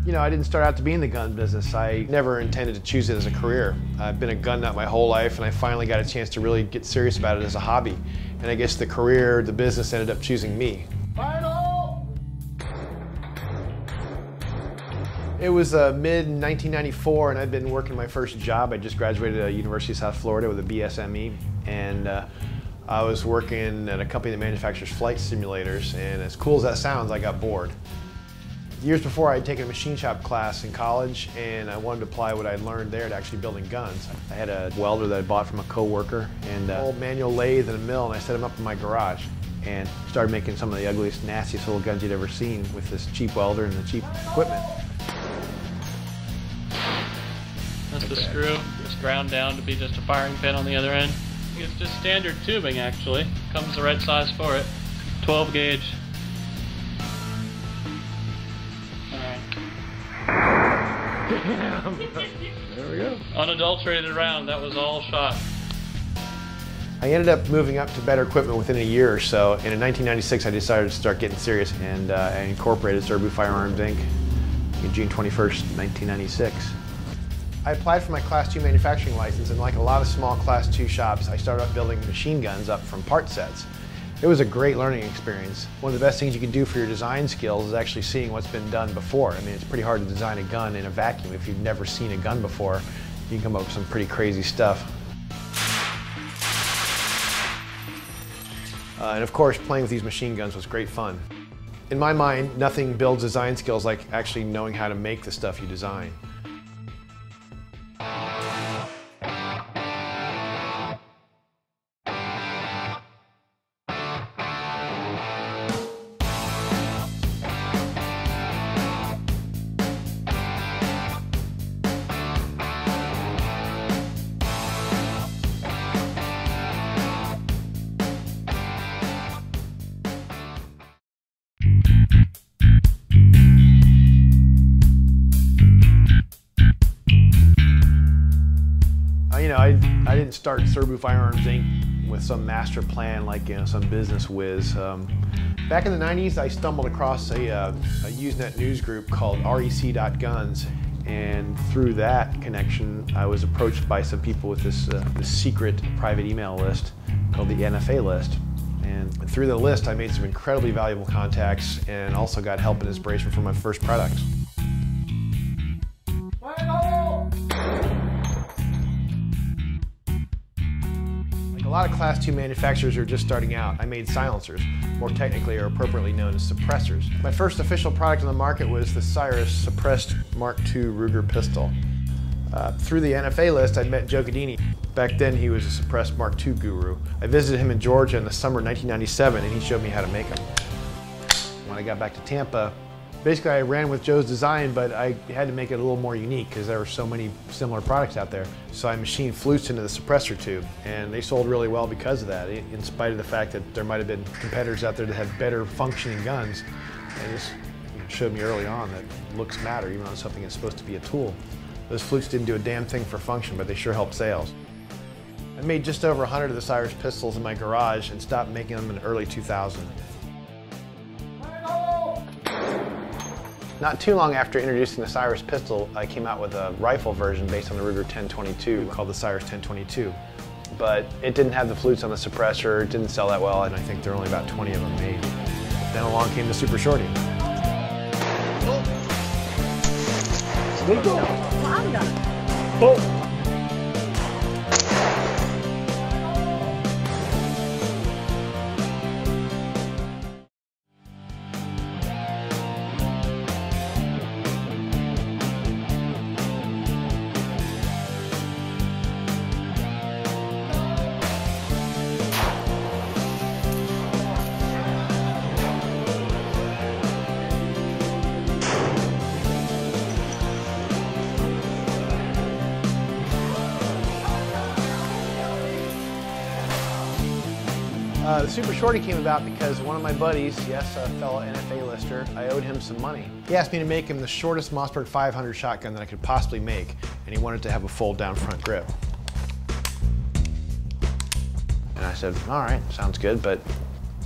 You know, I didn't start out to be in the gun business. I never intended to choose it as a career. I've been a gun nut my whole life, and I finally got a chance to really get serious about it as a hobby. And I guess the career, the business ended up choosing me. Final! It was mid-1994, and I'd been working my first job. I just graduated at University of South Florida with a BSME, and I was working at a company that manufactures flight simulators, and as cool as that sounds, I got bored. Years before, I had taken a machine shop class in college, and I wanted to apply what I'd learned there to actually building guns. I had a welder that I bought from a coworker, and an old manual lathe and a mill, and I set him up in my garage and started making some of the ugliest, nastiest little guns you'd ever seen with this cheap welder and the cheap equipment. That's the screw. It's ground down to be just a firing pin on the other end. It's just standard tubing, actually. Comes the right size for it. 12 gauge. Damn. There we go. Unadulterated round, that was all shot. I ended up moving up to better equipment within a year or so, and in 1996 I decided to start getting serious, and I incorporated Serbu Firearms Inc. on June 21st, 1996. I applied for my Class II manufacturing license, and like a lot of small Class II shops, I started off building machine guns up from part sets. It was a great learning experience. One of the best things you can do for your design skills is actually seeing what's been done before. I mean, it's pretty hard to design a gun in a vacuum. If you've never seen a gun before, you can come up with some pretty crazy stuff. And of course, playing with these machine guns was great fun. In my mind, nothing builds design skills like actually knowing how to make the stuff you design. You know, I didn't start Serbu Firearms Inc. with some master plan like, you know, some business whiz. Back in the 90s, I stumbled across a Usenet news group called rec.guns, and through that connection, I was approached by some people with this secret private email list called the NFA list. And through the list, I made some incredibly valuable contacts and also got help and inspiration for my first products. A lot of Class II manufacturers are just starting out. I made silencers, more technically or appropriately known as suppressors. My first official product on the market was the Cyrus suppressed Mark II Ruger pistol. Through the NFA list, I met Joe Gadini. Back then, he was a suppressed Mark II guru. I visited him in Georgia in the summer of 1997, and he showed me how to make them. When I got back to Tampa, basically I ran with Joe's design, but I had to make it a little more unique because there were so many similar products out there. So I machined flutes into the suppressor tube, and they sold really well because of that, in spite of the fact that there might have been competitors out there that had better functioning guns. And this showed me early on that looks matter, even on something that's supposed to be a tool. Those flutes didn't do a damn thing for function, but they sure helped sales. I made just over 100 of the Cyrus pistols in my garage and stopped making them in early 2000. Not too long after introducing the Cyrus pistol, I came out with a rifle version based on the Ruger 1022 called the Cyrus 1022. But it didn't have the flutes on the suppressor, it didn't sell that well, and I think there were only about 20 of them made. Then along came the Super Shorty. Oh. The Super Shorty came about because one of my buddies, yes, a fellow NFA lister, I owed him some money. He asked me to make him the shortest Mossberg 500 shotgun that I could possibly make, and he wanted to have a fold down front grip. And I said, all right, sounds good, but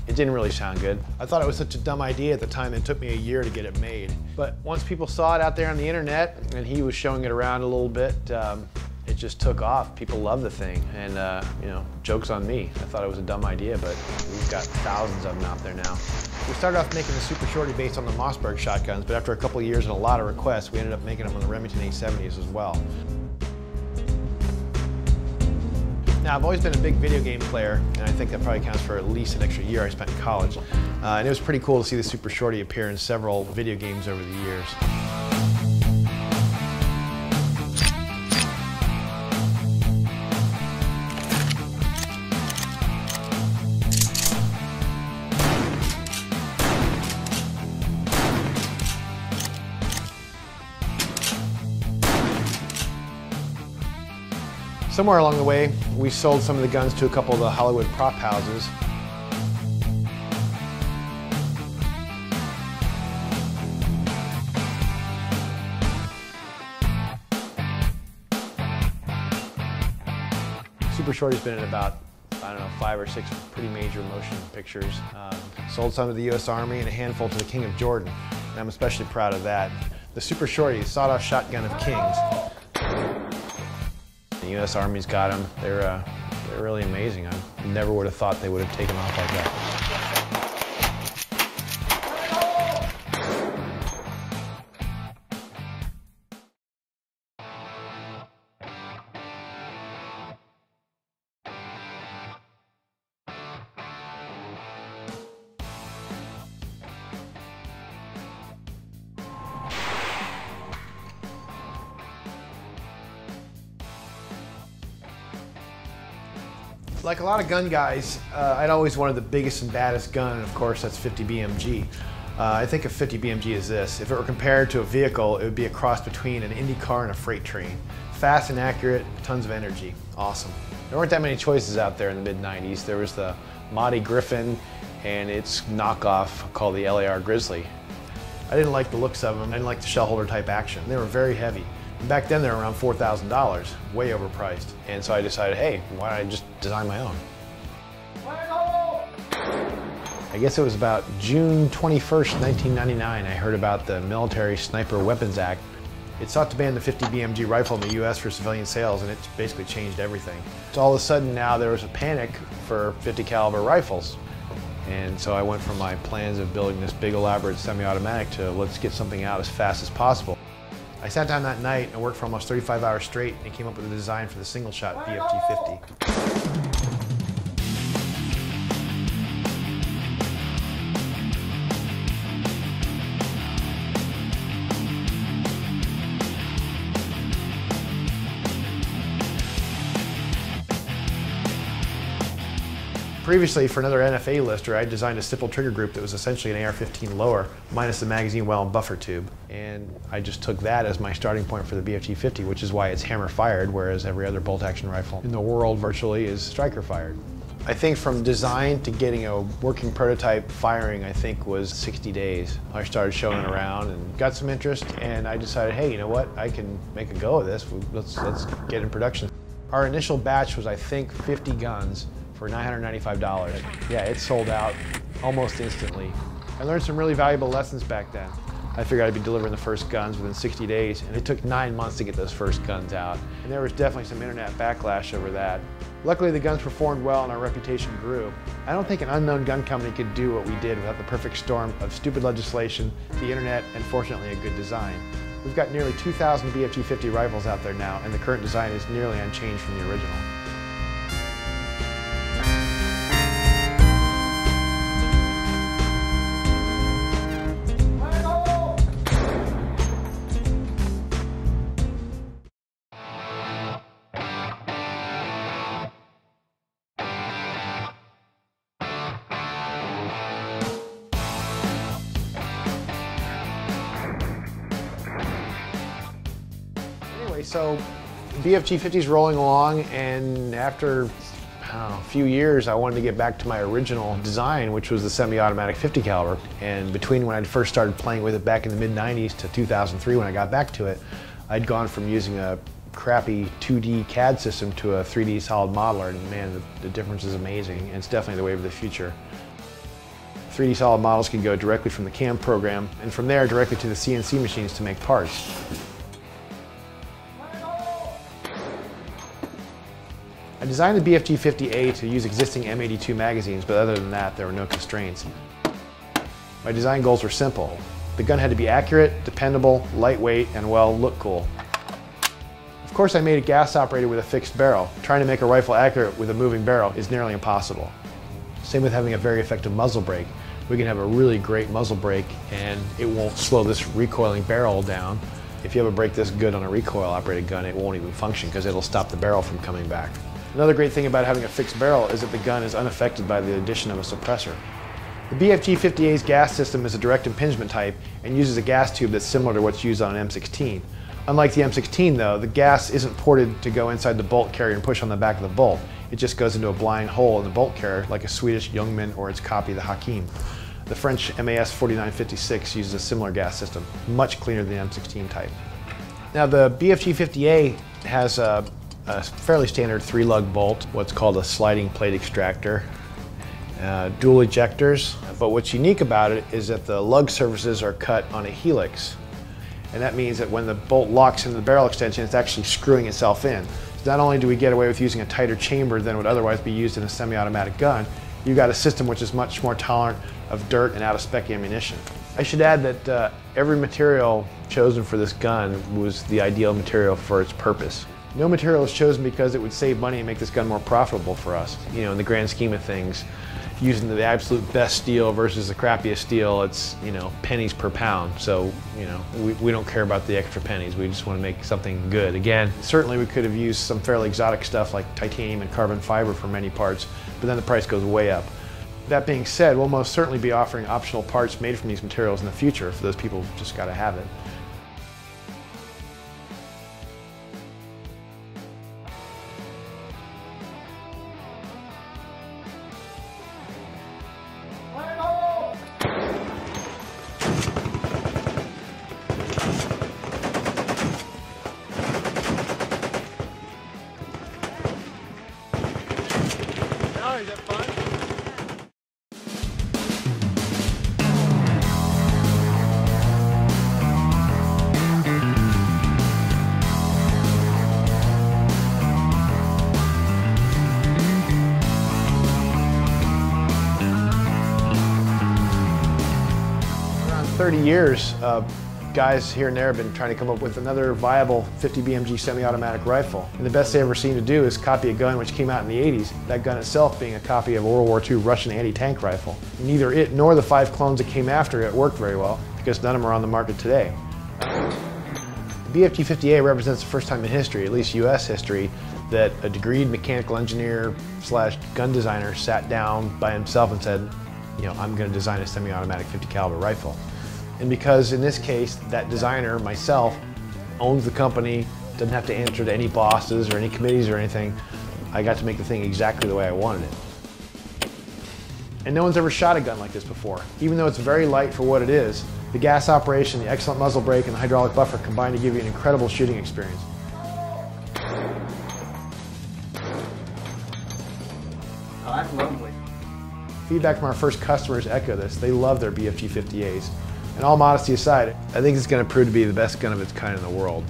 It didn't really sound good. I thought it was such a dumb idea at the time, it took me a year to get it made. But once people saw it out there on the internet, and he was showing it around a little bit, it just took off. People love the thing, and you know, joke's on me. I thought it was a dumb idea, but we've got thousands of them out there now. We started off making the Super Shorty based on the Mossberg shotguns, but after a couple of years and a lot of requests, we ended up making them on the Remington 870s as well. Now, I've always been a big video game player, and I think that probably counts for at least an extra year I spent in college. And it was pretty cool to see the Super Shorty appear in several video games over the years. Somewhere along the way, we sold some of the guns to a couple of the Hollywood prop houses. Super Shorty's been in about, I don't know, 5 or 6 pretty major motion pictures. Sold some to the US Army and a handful to the King of Jordan, and I'm especially proud of that. The Super Shorty, sawed-off shotgun of kings. The US Army's got them. They're really amazing. I never would have thought they would have taken off like that. Like a lot of gun guys, I'd always wanted the biggest and baddest gun, and of course that's 50 BMG. I think of 50 BMG as this. If it were compared to a vehicle, it would be a cross between an Indy car and a freight train. Fast and accurate, tons of energy. Awesome. There weren't that many choices out there in the mid-90s. There was the Motti Griffin and its knockoff called the LAR Grizzly. I didn't like the looks of them. I didn't like the shell holder type action. They were very heavy. Back then they were around $4,000, way overpriced. And so I decided, hey, why don't I just design my own? I guess it was about June 21st, 1999, I heard about the Military Sniper Weapons Act. It sought to ban the 50 BMG rifle in the US for civilian sales, and it basically changed everything. So all of a sudden now there was a panic for 50 caliber rifles. And so I went from my plans of building this big elaborate semi-automatic to let's get something out as fast as possible. I sat down that night and worked for almost 35 hours straight and came up with a design for the single-shot BFG-50. Previously, for another NFA lister, I designed a stipple trigger group that was essentially an AR-15 lower, minus the magazine well and buffer tube. And I just took that as my starting point for the BFG-50, which is why it's hammer-fired, whereas every other bolt-action rifle in the world virtually is striker-fired. I think from design to getting a working prototype firing, I think was 60 days. I started showing it around and got some interest, and I decided, hey, you know what? I can make a go of this. Let's get in production. Our initial batch was, I think, 50 guns for $995. Yeah, it sold out almost instantly. I learned some really valuable lessons back then. I figured I'd be delivering the first guns within 60 days, and it took 9 months to get those first guns out. And there was definitely some internet backlash over that. Luckily, the guns performed well and our reputation grew. I don't think an unknown gun company could do what we did without the perfect storm of stupid legislation, the internet, and fortunately a good design. We've got nearly 2,000 BFG-50 rifles out there now, and the current design is nearly unchanged from the original. So BFG-50's rolling along, and after a few years I wanted to get back to my original design, which was the semi-automatic 50 caliber. And between when I first started playing with it back in the mid-90s to 2003 when I got back to it, I'd gone from using a crappy 2D CAD system to a 3D solid modeler, and man, the difference is amazing, and it's definitely the way of the future. 3D solid models can go directly from the CAM program, and from there directly to the CNC machines to make parts. I designed the BFG50A to use existing M82 magazines, but other than that, there were no constraints. My design goals were simple. The gun had to be accurate, dependable, lightweight, and well, look cool. Of course, I made it gas operated with a fixed barrel. Trying to make a rifle accurate with a moving barrel is nearly impossible. Same with having a very effective muzzle brake. We can have a really great muzzle brake and it won't slow this recoiling barrel down. If you have a brake this good on a recoil operated gun, it won't even function because it'll stop the barrel from coming back. Another great thing about having a fixed barrel is that the gun is unaffected by the addition of a suppressor. The BFG50A's gas system is a direct impingement type and uses a gas tube that's similar to what's used on an M16. Unlike the M16 though, the gas isn't ported to go inside the bolt carrier and push on the back of the bolt. It just goes into a blind hole in the bolt carrier like a Swedish Ljungman or its copy, the Hakim. The French MAS 4956 uses a similar gas system, much cleaner than the M16 type. Now the BFG50A has a fairly standard 3-lug bolt, what's called a sliding plate extractor, dual ejectors, but what's unique about it is that the lug surfaces are cut on a helix, and that means that when the bolt locks into the barrel extension, it's actually screwing itself in. So not only do we get away with using a tighter chamber than would otherwise be used in a semi-automatic gun, you've got a system which is much more tolerant of dirt and out-of-spec ammunition. I should add that every material chosen for this gun was the ideal material for its purpose. No material was chosen because it would save money and make this gun more profitable for us. You know, in the grand scheme of things, using the absolute best steel versus the crappiest steel, it's, you know, pennies per pound. So, you know, we don't care about the extra pennies. We just want to make something good. Again, certainly we could have used some fairly exotic stuff like titanium and carbon fiber for many parts, but then the price goes way up. That being said, we'll most certainly be offering optional parts made from these materials in the future for those people who've just got to have it. Is that fun? Around 30 years, guys here and there have been trying to come up with another viable 50 BMG semi-automatic rifle. And the best they ever seem to do is copy a gun which came out in the 80s, that gun itself being a copy of a World War II Russian anti-tank rifle. Neither it nor the 5 clones that came after it worked very well, because none of them are on the market today. The BFG50A represents the first time in history, at least US history, that a degreed mechanical engineer / gun designer sat down by himself and said, you know, I'm going to design a semi-automatic 50 caliber rifle. And because in this case, that designer, myself, owns the company, doesn't have to answer to any bosses or any committees or anything, I got to make the thing exactly the way I wanted it. And no one's ever shot a gun like this before. Even though it's very light for what it is, the gas operation, the excellent muzzle brake, and the hydraulic buffer combine to give you an incredible shooting experience. Oh, that's lovely. Feedback from our first customers echo this. They love their BFG50As. And all modesty aside, I think it's going to prove to be the best gun of its kind in the world.